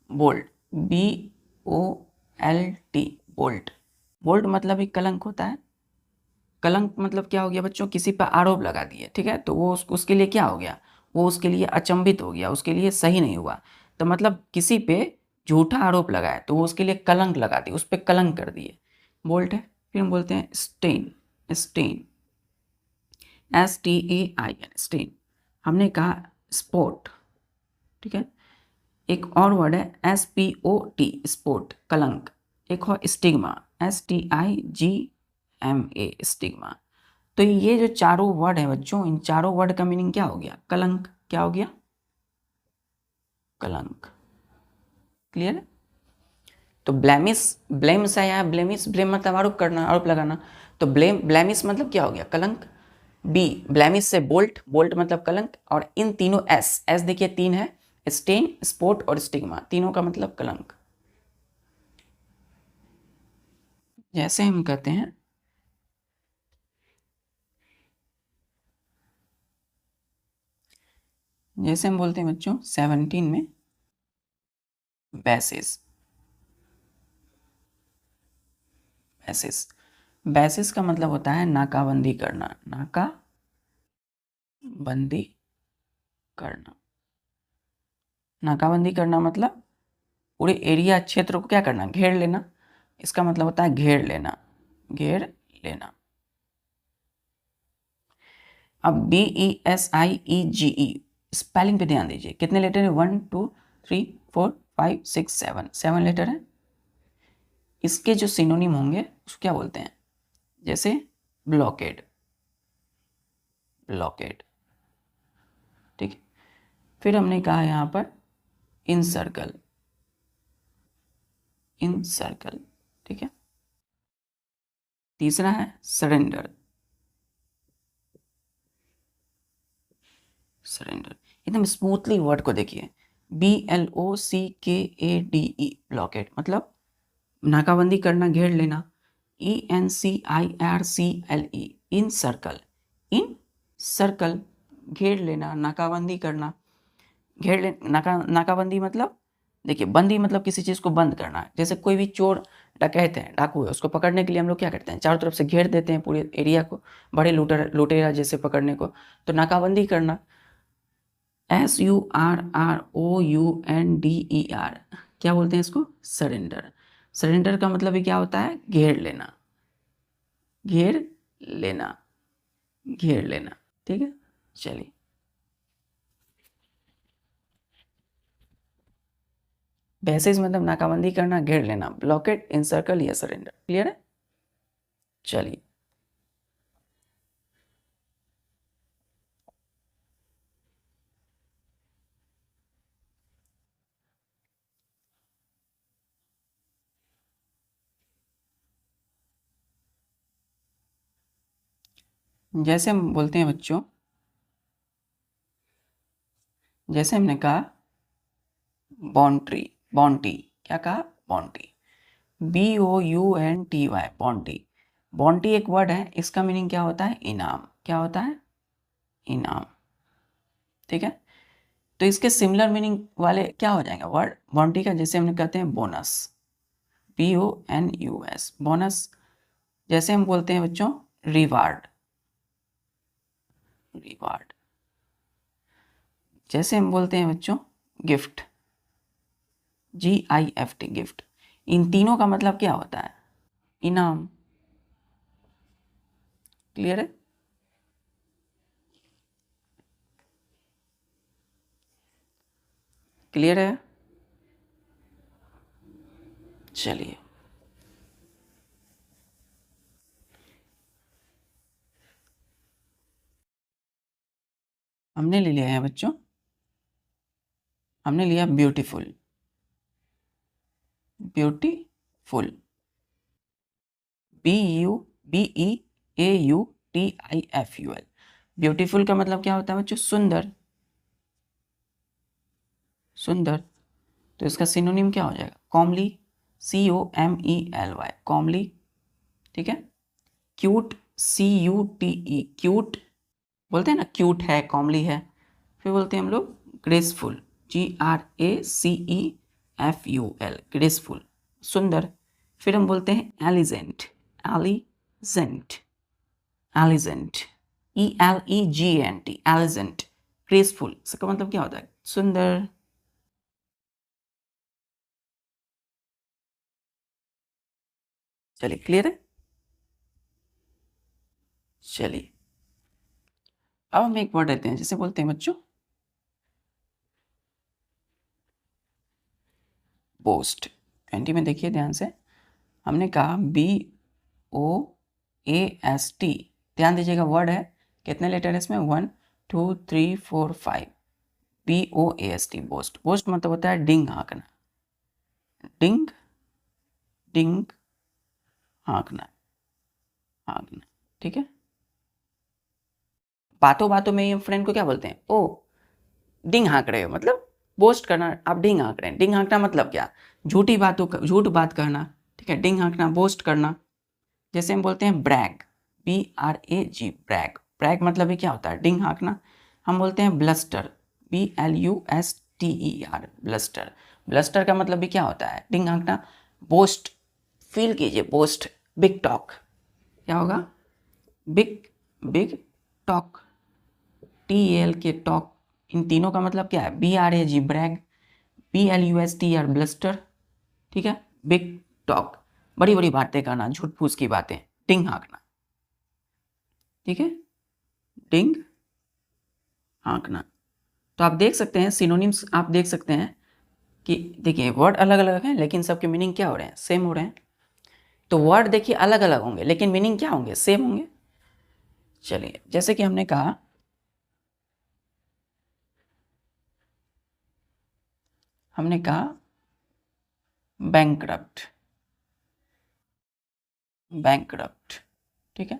बोल्ट, BOLT, बोल्ट। बोल्ट मतलब एक कलंक होता है। कलंक मतलब क्या हो गया बच्चों? किसी पर आरोप लगा दिए, ठीक है, तो वो उसके लिए क्या हो गया? वो उसके लिए अचंभित हो गया, उसके लिए सही नहीं हुआ। तो मतलब किसी पे झूठा आरोप लगाए तो वो उसके लिए कलंक लगा दिए, उस पर कलंक कर दिए, बोल्ट है। फिर हम बोलते हैं स्टेन, स्टेन, STAIN, स्टेन। हमने कहा स्पॉट, ठीक है। एक और वर्ड है SPOT, स्पोर्ट, कलंक। एक हो स्टिग्मा, STIGMA, स्टिग्मा। तो ये जो चारों वर्ड है बच्चों, इन चारों वर्ड का मीनिंग क्या हो गया? कलंक। क्या हो गया? कलंक। क्लियर है? तो ब्लेमिस, ब्लेम से आया, ब्लेमिस, ब्लेम मतलब आरोप करना, आरोप लगाना। तो ब्लेमिस मतलब क्या हो गया? कलंक। ब्लेमिस से बोल्ट, बोल्ट मतलब कलंक। और इन तीनों एस देखिए तीन है, स्टेन, स्पॉट और स्टिग्मा, तीनों का मतलब कलंक। जैसे हम कहते हैं जैसे हम बोलते हैं बच्चों 17 में बेसिस, बेसिस। बेसिस का मतलब होता है नाकाबंदी करना, नाकाबंदी करना। नाकाबंदी करना मतलब पूरे एरिया, क्षेत्र को क्या करना? घेर लेना। इसका मतलब होता है घेर लेना, घेर लेना। अब BESIEGE स्पेलिंग पे ध्यान दीजिए। कितने लेटर है? 1 2 3 4 5 6 7, 7 लेटर है। इसके जो सिनोनिम होंगे उसको क्या बोलते हैं? जैसे ब्लॉकेड, ब्लॉकेड, ठीक है। फिर हमने कहा यहाँ पर इनसर्कल, इनसर्कल, ठीक है। तीसरा है सरेंडर, सरेंडर। एकदम स्मूथली वर्ड को देखिए, BLOCKADE ब्लॉकेट मतलब नाकाबंदी करना, घेर लेना। ENCIRCLE इन सर्कल, इन सर्कल घेर लेना, नाकाबंदी करना। घेर ले नाकाबंदी मतलब देखिए, बंदी मतलब किसी चीज़ को बंद करना। जैसे कोई भी चोर डकैत है, डाकू है, उसको पकड़ने के लिए हम लोग क्या करते हैं, चारों तरफ से घेर देते हैं पूरे एरिया को, बड़े लुटेरा जैसे पकड़ने को, तो नाकाबंदी करना। SURROUNDER क्या बोलते हैं इसको, सरेंडर। सरेंडर का मतलब ही क्या होता है, घेर लेना, घेर लेना, घेर लेना। ठीक है, चलिए। बेसिस मतलब नाकाबंदी करना, घेर लेना, ब्लॉकेट, इंसर्कल या सरेंडर। क्लियर है, चलिए। जैसे हम बोलते हैं बच्चों, जैसे हमने कहा बाउंड्री, बाउंटी, क्या कहा, बाउंटी, BOUNTY, बाउंटी। बाउंटी एक वर्ड है, इसका मीनिंग क्या होता है, इनाम। क्या होता है, इनाम। ठीक है, तो इसके सिमिलर मीनिंग वाले क्या हो जाएगा वर्ड बाउंटी का, जैसे हमने कहते हैं बोनस, BONUS, बोनस। जैसे हम बोलते हैं बच्चों रिवार्ड, रिवार्ड। जैसे हम बोलते हैं बच्चों गिफ्ट, GIFT, गिफ्ट। इन तीनों का मतलब क्या होता है, इनाम। क्लियर है, क्लियर है, चलिए। हमने ले लिया है बच्चों, हमने लिया ब्यूटीफुल, ब्यूटीफुल, BUTIFUL। ब्यूटीफुल का मतलब क्या होता है बच्चों, सुंदर, सुंदर। तो इसका सिनोनिम क्या हो जाएगा, कॉमली, COMELY, कॉमली। ठीक है, क्यूट, CUTE, क्यूट। बोलते हैं ना क्यूट है, कॉमली है। फिर बोलते हैं हम लोग ग्रेसफुल, GRACEFUL, ग्रेसफुल, सुंदर। फिर हम बोलते हैं एलिजेंट, एलिजेंट, एलिजेंट, ELEGENT, एलिजेंट, ग्रेसफुल। इसका मतलब क्या होता है, सुंदर। चलिए, क्लियर है, चलिए। अब हम एक वर्ड लेते हैं, जैसे बोलते हैं बच्चों बोस्ट। एंटी में देखिए ध्यान से, हमने कहा BOAST। ध्यान दीजिएगा, वर्ड है, कितने लेटर है इसमें, 1 2 3 4 5। BOAST, boast. बोस्ट मतलब होता है डिंग हाँकना, डिंग, डिंग हाँकना, हाँकना। ठीक है, बातों बातों में ये फ्रेंड को क्या बोलते हैं, ओ डिंग हाँक रहे हो, मतलब बोस्ट करना, आप डिंग हाँक रहे हैं। डिंग हाँकना मतलब क्या, झूठी बातों का, झूठ बात करना। ठीक है, डिंग हाँकना, बोस्ट करना। जैसे हम बोलते हैं ब्रैग, BRAG, ब्रैग। ब्रैग मतलब ही क्या होता है, डिंग हाँकना। हम बोलते हैं ब्लस्टर, BLUSTER, ब्लस्टर। ब्लस्टर का मतलब भी क्या होता है, डिंग हाँकना। बोस्ट, फील कीजिए, बोस्ट, बिग टॉक। क्या होगा, बिग, बिग टॉक, TAL के टॉक। इन तीनों का मतलब क्या है, BRAG, ब्रैग, BLUSTER, ब्लस्टर। ठीक है, बिग टॉक, बड़ी बड़ी बातें करना, झूठ फूस की बातें, डिंग हाँकना। ठीक है, डिंग हाँकना। तो आप देख सकते हैं सिनोनिम्स, आप देख सकते हैं कि देखिए वर्ड अलग अलग हैं, लेकिन सबके मीनिंग क्या हो रहे हैं, सेम हो रहे हैं। तो वर्ड देखिए अलग अलग होंगे, लेकिन मीनिंग क्या होंगे, सेम होंगे। चलिए, जैसे कि हमने कहा, हमने कहा बैंकरप्ट, बैंकरप्ट। ठीक है,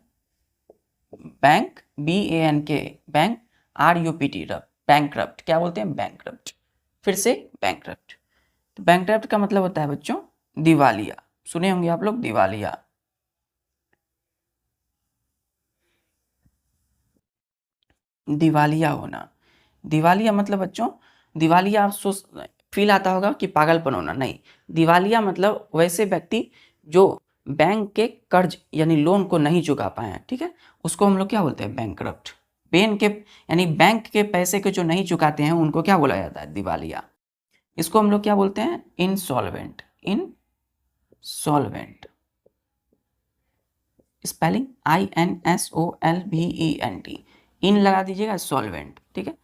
bank, BANK, bank, RUPT, rupt, bankrupt. क्या बोलते हैं, बैंकरप्ट। फिर से बैंकरप्ट। तो बैंकरप्ट का मतलब होता है बच्चों दिवालिया, सुने होंगे आप लोग दिवालिया। दिवालिया होना, दिवालिया मतलब बच्चों, दिवालिया आप सोच फील आता होगा कि पागलपन होना, नहीं, दिवालिया मतलब वैसे व्यक्ति जो बैंक के कर्ज यानी लोन को नहीं चुका पाए हैं, ठीक है, उसको हम लोग क्या बोलते हैं, बैंकरप्ट। बैंक के यानी बैंक के पैसे के जो नहीं चुकाते हैं उनको क्या बोला जाता है, दिवालिया। इसको हम लोग क्या बोलते हैं, इंसॉल्वेंट। इंसॉल्वेंट स्पेलिंग INSOLVENT, इन लगा दीजिएगा, सॉल्वेंट, ठीक है।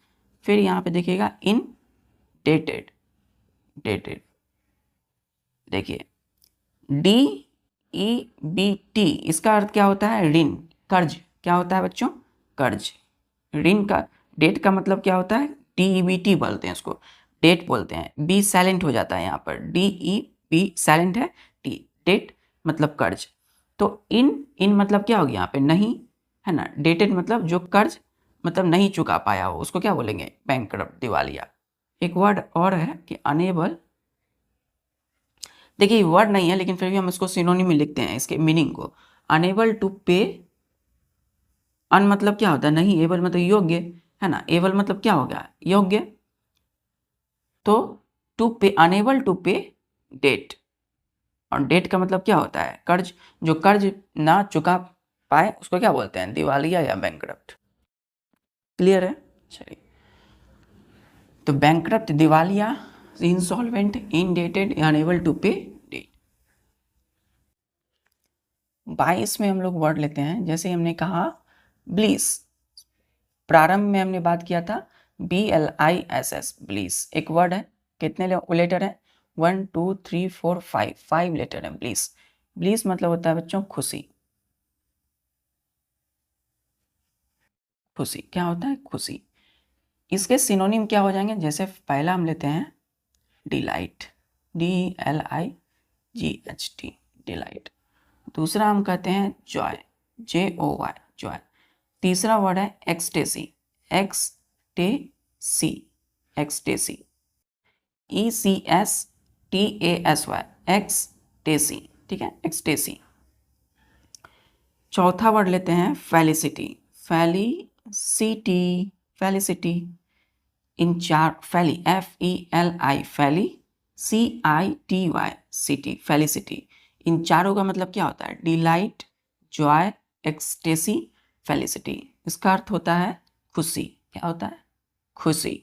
फिर यहाँ पे देखिएगा इन डेटेड, डेटेड देखिए DEBT, इसका अर्थ क्या होता है, ऋण, कर्ज, क्या होता है बच्चों, कर्ज। ऋण का डेट का मतलब क्या होता है, DEBT बोलते हैं उसको, डेट बोलते हैं। बी साइलेंट हो जाता है यहाँ पर, DEB साइलेंट है, टी डेट मतलब कर्ज। तो इन मतलब क्या हो गया यहाँ पे, नहीं, है ना। डेटेड मतलब जो कर्ज मतलब नहीं चुका पाया हो उसको क्या बोलेंगे, बैंकरप्ट, दिवालिया। एक वर्ड और है कि अनेबल, देखिए वर्ड नहीं है लेकिन फिर भी हम इसको सिनोनिम में लिखते हैं इसके मीनिंग को। अनेबल टू पे, अन मतलब क्या होता है, नहीं, एबल मतलब योग्य, है ना, एबल मतलब क्या हो गया, योग्य। तो टू पे, अनेबल टू पे डेट, और डेट का मतलब क्या होता है, कर्ज। जो कर्ज ना चुका पाए उसको क्या बोलते हैं, दिवालिया या बैंकरप्ट। क्लियर है, चलिए। तो बैंकरप्ट, दिवालिया, इंसॉल्वेंट, इनडेटेड, अनेबल टू पे डेट। 22 में हम लोग वर्ड लेते हैं, जैसे हमने कहा ब्लीस, प्रारंभ में हमने बात किया था BLISS, ब्लीस एक वर्ड है, कितने लेटर है, 1 2 3 4 5, 5 लेटर है ब्लीस। ब्लीस मतलब होता है बच्चों खुशी, खुशी क्या होता है, खुशी। इसके सिनोनिम क्या हो जाएंगे, जैसे पहला हम लेते हैं डिलाइट, DLIGHT, डिलाइट। दूसरा हम कहते हैं जॉय, JOY, जॉय। तीसरा वर्ड है ecstasy, ecstasy, ecstasy, ECSTASY, ecstasy, ठीक है, एक्सटेसी। चौथा वर्ड लेते हैं फेलिसिटी, फेलिसिटी, फेलिसिटी। इन चार, फैली, FELI, फैली, CITY, सिटी, फेलिसिटी। इन चारों का मतलब क्या होता है, डिलाइट, जॉय, एक्सटेसी, फेलिसिटी। इसका अर्थ होता है खुशी, क्या होता है, खुशी।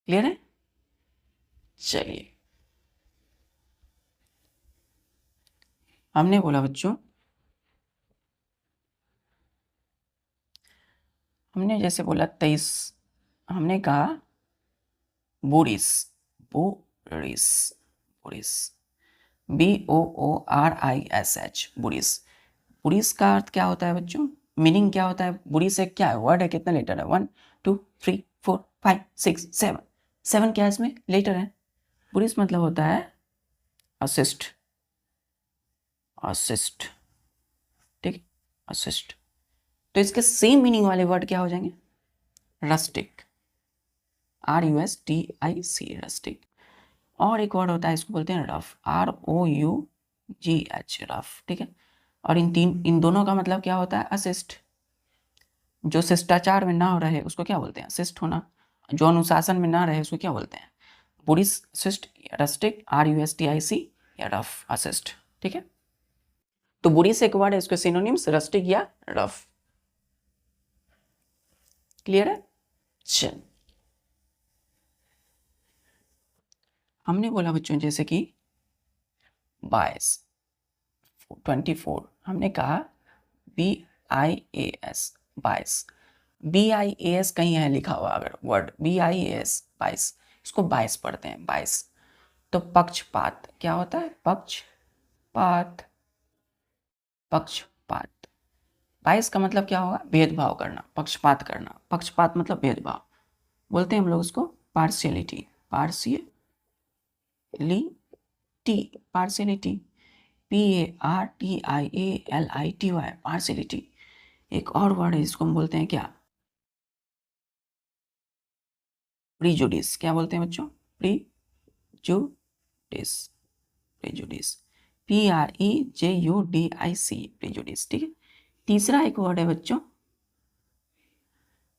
क्लियर है, चलिए। हमने बोला बच्चों, हमने जैसे बोला 23, हमने कहा बोरिस, बोरिस, बोरिस, BOORISH, बुरिस। बुरिस का अर्थ क्या होता है बच्चों, मीनिंग क्या होता है, बुरिस एक क्या है, वर्ड है, कितना लेटर है, 1 2 3 4 5 6 7, 7 क्या है इसमें, लेटर है। बुरिस मतलब होता है असिस्ट, असिस्ट, ठीक, असिस्ट। तो इसके सेम मीनिंग वाले वर्ड क्या हो जाएंगे, रस्टिक, RUSTIC, रस्टिक। और एक वर्ड होता है, इसको बोलते हैं रफ, ROUGH, रफ, ठीक है। और इन दोनों का मतलब क्या होता है, असिस्ट। जो शिष्टाचार में ना रहे उसको क्या बोलते हैं, असिस्ट होना। जो अनुशासन में ना रहे उसको क्या बोलते हैं, बुरिस, असिस्ट, रस्टिक, RUSTIC, या रफ, असिस्ट, ठीक है। तो बुरिस एक वर्ड है, इसके सिनोनिम्स रस्टिक या रफ। क्लियर है, चल। हमने बोला बच्चों जैसे कि 22, 24, हमने कहा BIAS, 22, BIAS कहीं है लिखा हुआ, अगर वर्ड BIAS 22, इसको 22 पढ़ते हैं, 22। तो पक्षपात क्या होता है, पक्षपात, पक्षपात। 22 का मतलब क्या होगा, भेदभाव करना, पक्षपात करना, पक्षपात मतलब भेदभाव। बोलते हैं हम लोग उसको partiality, partiality, partiality, PARTIALITY, partiality. एक और वर्ड है इसको हम बोलते हैं क्या, प्रीजुडिस, क्या बोलते हैं बच्चों? Prejudice, prejudice, PREJUDIC, prejudice. ठीक है। तीसरा एक वर्ड है बच्चों,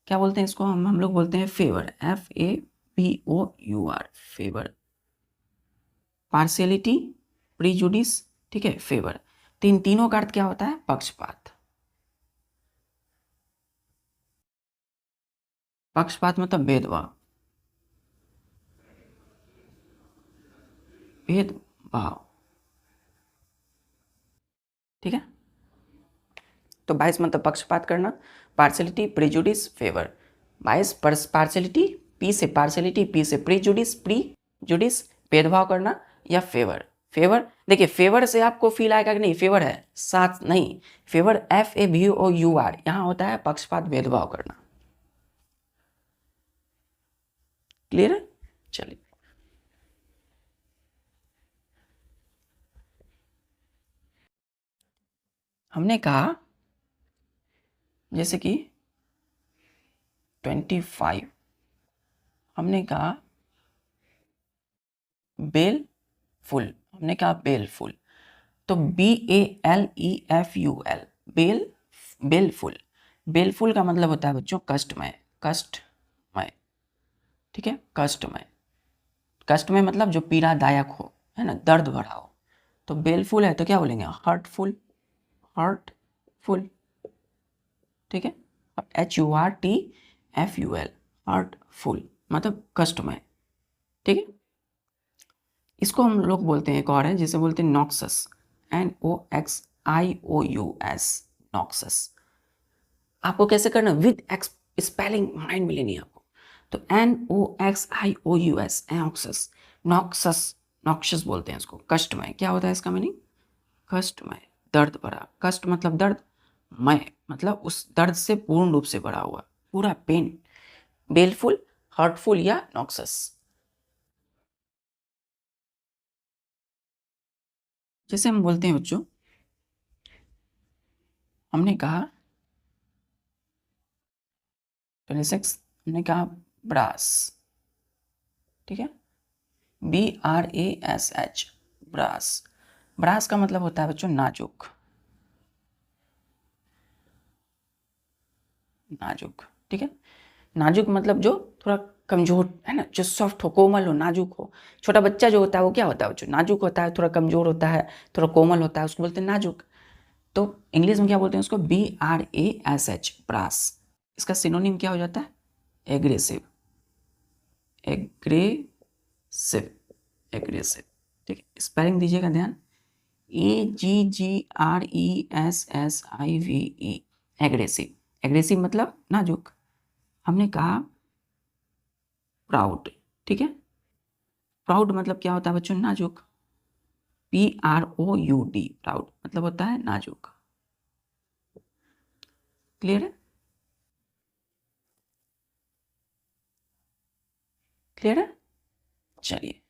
क्या बोलते हैं इसको? हम लोग बोलते हैं favour, FAVOUR, favour. Partiality, prejudice, ठीक है, फेवर। तीनों का अर्थ क्या होता है? पक्षपात। पक्षपात मतलब भेदभाव, भेदभाव। ठीक है। तो बायस मतलब पक्षपात करना, पार्शियलिटी, प्रीजुडिस, फेवर। बायस पार्शियलिटी, पी से पार्शियलिटी, पी से प्रीजुडिस, भेदभाव करना, या फेवर। फेवर, देखिए फेवर से आपको फील आएगा कि नहीं फेवर है, साथ नहीं। फेवर FAVOUR, यहां होता है पक्षपात, भेदभाव करना। क्लियर है? चलिए, हमने कहा जैसे कि 25, हमने कहा बेल फुल, हमने कहा बेल फुल। तो BALEFUL, बेलफुल। बेलफुल का मतलब होता है बच्चों कष्टमय, कष्टमय। ठीक है, कष्टमय। कष्टमय मतलब जो पीड़ादायक हो, है ना, दर्द भरा हो। तो बेलफुल है तो क्या बोलेंगे? Hurtful, hurtful. ठीक है, HURTFUL, हर्टफुल मतलब कष्टमय। ठीक है। इसको हम लोग बोलते हैं, एक और है जिसे बोलते हैं नॉक्सस, NOXIOUS, नॉक्सस। आपको कैसे करना? विद स्पेलिंग माइंड में लेनी है आपको। तो NOXIOUS, नॉक्सस, नॉक्सस, नॉक्सस बोलते हैं इसको, कष्टमय। क्या होता है इसका मीनिंग? कष्टमय, दर्द भरा। कष्ट मतलब दर्द, मय मतलब उस दर्द से पूर्ण रूप से भरा हुआ, पूरा पेन। बेलफुल, हर्टफुल या नॉक्सस। जैसे हम बोलते हैं बच्चों, हमने कहा 26, हमने कहा ब्रास। ठीक है, BRASH, ब्रास। ब्रास का मतलब होता है बच्चों नाजुक, नाजुक। ठीक है, नाजुक मतलब जो थोड़ा कमजोर है ना, जो सॉफ्ट हो, कोमल हो, नाजुक हो। छोटा बच्चा जो होता है वो क्या होता है बच्चों? नाजुक होता है, थोड़ा कमजोर होता है, थोड़ा कोमल होता है, उसको बोलते हैं नाजुक। तो इंग्लिश में क्या बोलते हैं उसको? BRASH, brass. इसका सिनोनिम क्या हो जाता है? Aggressive, aggressive, aggressive. ठीक है, स्पेलिंग दीजिएगा ध्यान, AGGRESSIVE, एग्रेसिव। एग्रेसिव मतलब नाजुक। हमने कहा प्राउड। ठीक है, प्राउड मतलब क्या होता है बच्चों? नाजुक, PROUD, प्राउड मतलब होता है नाजुक। क्लियर है? क्लियर है? चलिए,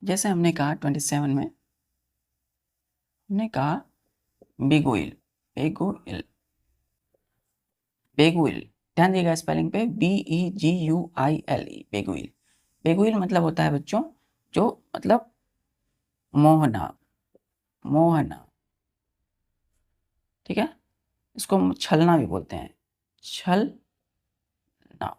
जैसे हमने कहा 27 में, हमने कहा बेगोइल, बेगोइल, बेगुइल। ध्यान दिएगा स्पेलिंग पे, BEGUILE, बेगुइल। बेगुइल मतलब होता है बच्चों जो मतलब मोहना, मोहना। ठीक है, इसको छलना भी बोलते हैं, छलना,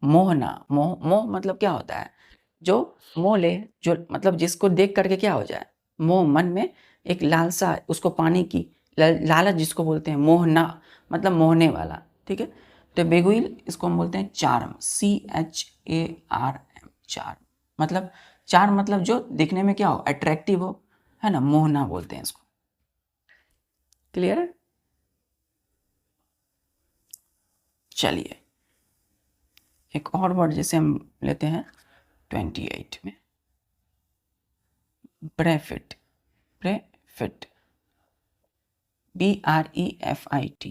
मोहना। मोह मतलब क्या होता है? जो मोह ले, जो मतलब जिसको देख करके क्या हो जाए? मोह, मन में एक लालसा, उसको पाने की लालच, जिसको बोलते हैं मोहना, मतलब मोहने वाला। ठीक है, तो बेगुइल इसको हम बोलते हैं चार्म, CHARM, चार्म। मतलब चार्म मतलब जो दिखने में क्या हो? अट्रैक्टिव हो, है ना, मोहना बोलते हैं इसको। क्लियर है? चलिए, एक और वर्ड जैसे हम लेते हैं 28 में, ब्रेफिट, ब्रेफिट, BREFIT,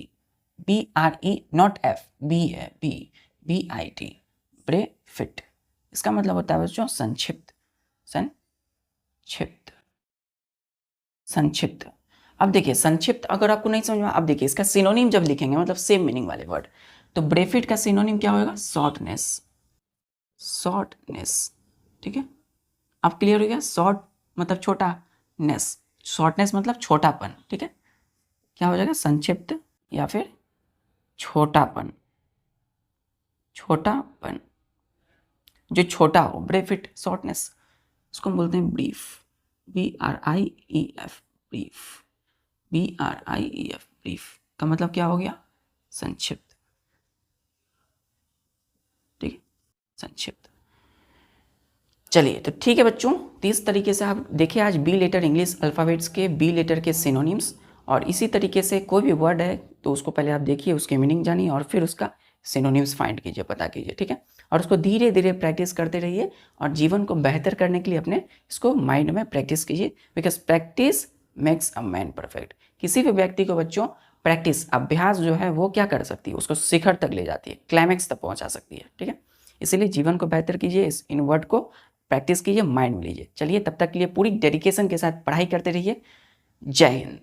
BRE not F, B है, BIT, ब्रेफिट। इसका मतलब होता है बच्चों संक्षिप्त, संक्षिप्त, संक्षिप्त। अब देखिए संक्षिप्त अगर आपको नहीं समझ में, अब देखिए इसका सिनोनिम जब लिखेंगे मतलब सेम मीनिंग वाले वर्ड, तो ब्रेफिट का सिनोनिम क्या होगा? शॉर्टनेस, शॉर्टनेस, ठीक है। अब क्लियर हो गया? शॉर्ट मतलब छोटा, नेस, शॉर्टनेस मतलब छोटापन, ठीक है। क्या हो जाएगा? संक्षिप्त या फिर छोटापन, छोटापन, जो छोटा हो, ब्रेफिट, शॉर्टनेस, उसको हम बोलते हैं brief, BRIEF, brief, BRIEF, brief का मतलब क्या हो गया? संक्षिप्त, ठीक है, संक्षिप्त। चलिए तो ठीक है बच्चों, तो इस तरीके से आप देखिए आज बी लेटर इंग्लिश अल्फ़ाबेट्स के बी लेटर के सिनोनिम्स, और इसी तरीके से कोई भी वर्ड है तो उसको पहले आप देखिए, उसके मीनिंग जानिए और फिर उसका सिनोनिम्स फाइंड कीजिए, पता कीजिए, ठीक है। और उसको धीरे धीरे प्रैक्टिस करते रहिए और जीवन को बेहतर करने के लिए अपने इसको माइंड में प्रैक्टिस कीजिए, because practice makes a man perfect. किसी भी व्यक्ति को बच्चों प्रैक्टिस, अभ्यास जो है वो क्या कर सकती है? उसको शिखर तक ले जाती है, क्लाइमैक्स तक पहुंचा सकती है, ठीक है। इसीलिए जीवन को बेहतर कीजिए, इस इन वर्ड को प्रैक्टिस कीजिए, माइंड में लीजिए। चलिए तब तक के लिए पूरी डेडिकेशन के साथ पढ़ाई करते रहिए। जय हिंद।